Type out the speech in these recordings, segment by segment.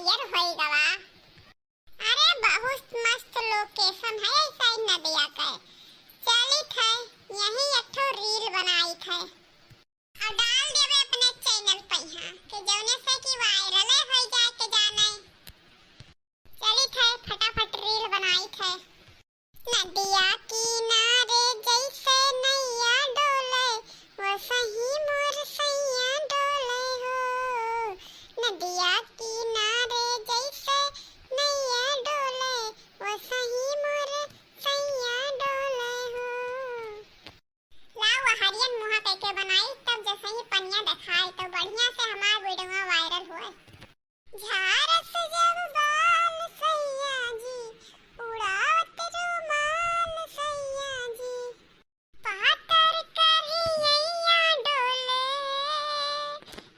तैयार होएगा वा। अरे बहुत मस्त लोकेशन है ऐसा ही नदिया का। चलित है यही एक ठो रील बनाई थे और डाल देवे अपने चैनल पे यहाँ कि जौने से कि वायरल हो जाए के जाने। चलित है फटाफट रील बनाई थे। नदिया किनारे जैसे नैया डोले वो सही मोर सैया डोले हो। नदिया किनारे जैसे नैया डोले वो सही मोर सैया डोले हो। लाओ हरियन मुहा कैके बनाई तब जैसे ही पनिया दिखाई तो बढ़िया से हमारा वीडियो वायरल हुआ। झारस जब बाल सैया जी उड़ावत रुमाल सैया जी पातर करिया डोले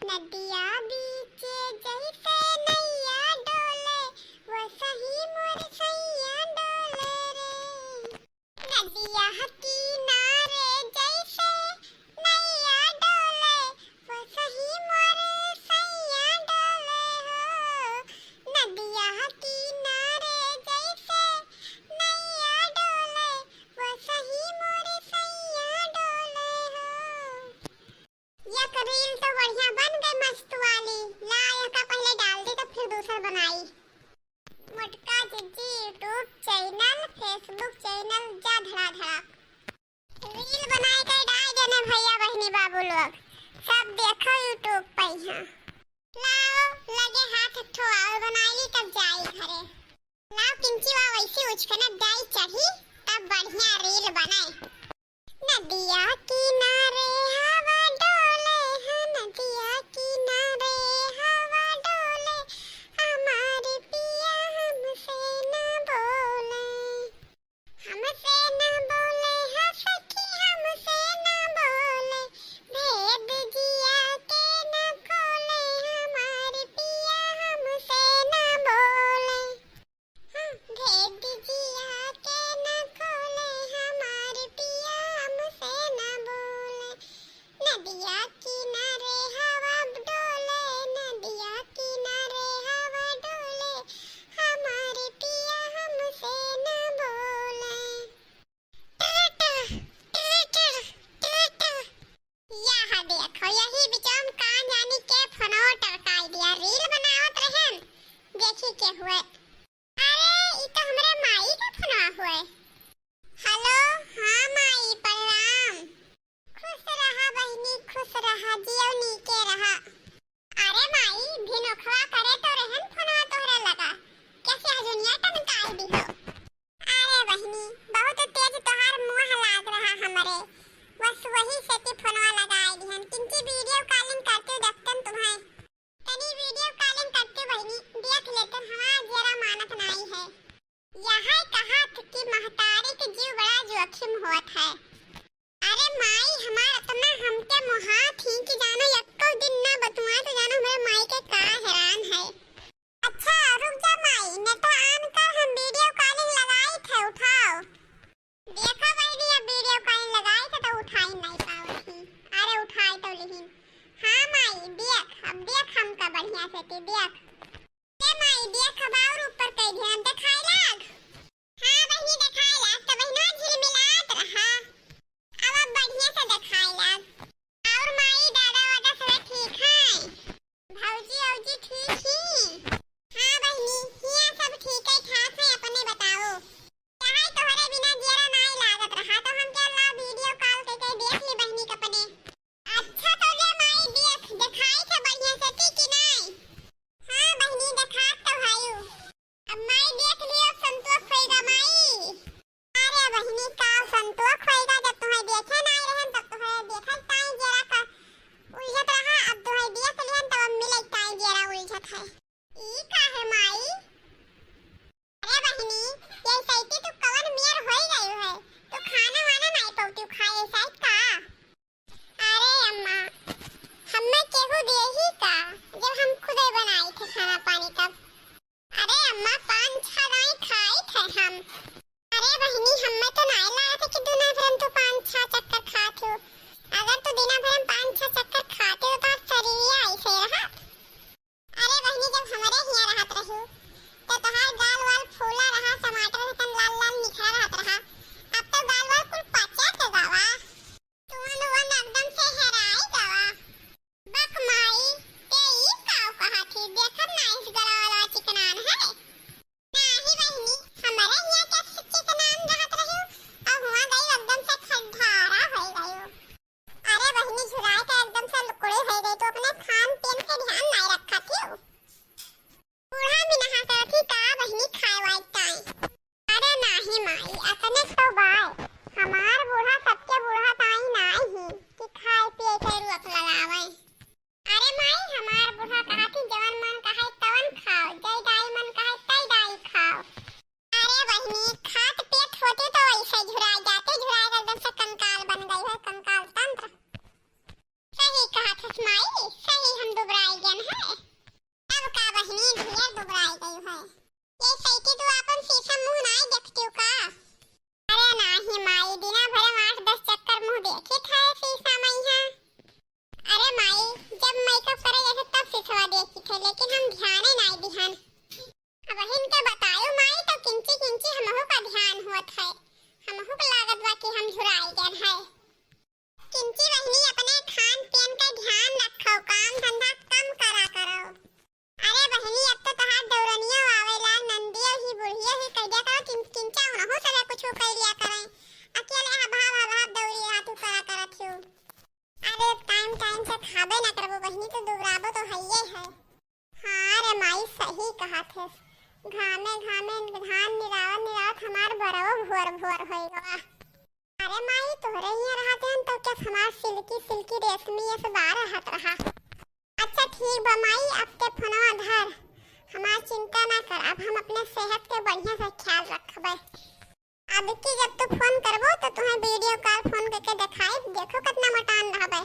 नदिया बीचे जैसे नैया डोले वो सही मोर सैया डोले रे। नदिया किनारे जैसे नैया डोले वो सही मोर सैया डोले हो। नदिया किनारे जैसे नैया डोले वो सही मोर सैया डोले हो। यह रील तो बढ़िया बन गई मस्त वाली। ला का पहले डाल दी तो फिर दूसरा बनाई। मुटका जिज्जी यूट्यूब चैनल फेसबुक चैनल जा धड़ा रील बनाए के डाल देने भैया बहनी बाबू लोग सब देखो यूट्यूब पे यहाँ। लाओ लगे हाथ ठो और बनाई तब जाई घरे। लाओ किंची वा वैसी उचकना दाई चढ़ी तब बढ़िया रील बनाए। नदिया किनारे हवा डोले है नदिया किनारे हवा डोले हमारे पिया हमसे न बोले है सखी हमसे न बोले भेद जिया के न खोले हमारे पिया हमसे न बोले। भेद जिया के न खोले हमारे पिया हमसे न बोले। नदिया किनारे हवा डोले नदिया किनारे हवा डोले हमारे पिया हमसे न बोले। यह देखो यही बिचौम कान जानी के फोनो टरकाई दिया रील बनावत रहन देखी के हुए। अरे ई तो हमरे माई के फोनवा हुए। हेलो हाँ माई प्रणाम। खुश रहा बहनी खुश रहा जियो नीके रहा। अरे माई भिनोखवा करे तो रहन फोनवा तोहरा लगा कैसे हजनिया टनकाई दी हो। अरे बहनी बहुत तेज तोहार मुंह लाग रहा हमरे बस वही से ती फोनवा लगाई दिहन। किंची वीडियो कॉलिंग करते देखतन तुम्हें तनी वीडियो कॉलिंग करते बहनी देख लेते हमारा जरा मानत नहीं है। यहाँ कहा कि महतारी के जीव बड़ा जोखिम होत है। अरे माई हमार इतना हमके मुहा थी कि जानो यक्को दिन ना बतुआ तो जानो मेरे माई के का हैरान है। अच्छा रुक जा माई नेट ऑन कर हम वीडियो कॉलिंग लगाई थे उठाओ। देखो बहनी अब वीडियो कॉलिंग लगाई थे तो उठाई नहीं पावत। अरे उठाई तो लेकिन हाँ माई देख अब देख हमका बढ़िया से ती देख ले माई देख अब और ऊपर कई ध्यान दिखाई लाग। हाँ बहनी दिखाई लाग तो बहना झिलमिलात रहा अब बढ़िया से दिखाई लाग। और माई दादा वादा सब ठीक है भौजी औजी ठीक ही। हाँ बहनी हिया सब ठीक है ठाक है अपने बताओ। चाहे तोहरे बिना जरा नहीं लागत रहा तो हम क्या ला वीडियो कॉल करके देख ली बहनी कपने। अच्छा तो ले माई देख दिखाई थे बढ़िया से थी कि नहीं। हाँ बहनी दिखा तो भाई अब माई देख लियो संतोष होएगा माई। अरे बहनी का संतोष होएगा जब तुम्हें देखे नहीं रहन तब तुम्हें देखा टाइम जरा का उलझत रहा अब तुम्हें देख लियन तब मिले टाइम जरा उलझत है। ई का है माई। अरे बहनी ये सैती तू कवन मियर होई गई है तो खाना वाना नहीं पौती खाए शायद का। अरे अम्मा हमें केहू दे ही का जब हम खुद ही बनाई थे खाना पानी तब। अरे अम्मा 5-6 नहीं खाए थे हम। अरे बहनी हमें तो नहीं लाया था कि दुना भर तो 5-6 चक्कर खाते हो। अगर तो दिना भर 5-6 चक्कर खाते हो तो शरीर ऐसे रहा। अरे बहनी जब कहत माई सही हम दुबराई गन है। अब का बहिनी ढेर दुबराई गई है। ये सही के तू अपन शीशा मुंह नहीं देखती का? अरे नहीं माई, दिना भर में 8-10 चक्कर मुंह देखे था शीशा में यहाँ। अरे माई, जब मेकअप करे जैसे तब शीशा देखी थे, लेकिन हम ध्यान नहीं दिहन। अब इनके बतायो माई तो किंची किंची हमहु का ध्यान होत है। हमहु को लागत बा कि हम झुराई गन है। किंची बहनी अपने खान पीन का ध्यान रखो, काम धंधा कम करा करो। अरे बहनी अब तो तहार दौरनिया आवेला, नंदिया ही बुढ़िया ही कह दिया करो किंचा उनहु सब कुछ कर लिया करें। अकेले हवा दौरी हाथ करा करत हो। अरे टाइम से खाबे ना करबो बहनी तो दुबराबो तो हइये है। हां रे माई सही कहत है। घामे धान निरावत हमार बरवा भोर होइगा। अरे माई तोहरे ही रहते हैं तो क्या हमार सिल्की रेशमी ये सब आ रहत रहा। अच्छा ठीक बा माई, अब ते फोनवा धर, हमार चिंता ना कर। अब हम अपने सेहत के बढ़िया से ख्याल रखबे। अब की जब तू फोन करबो तो तुम्हें वीडियो कॉल फोन करके दिखाई, देखो कितना मटान रहबे।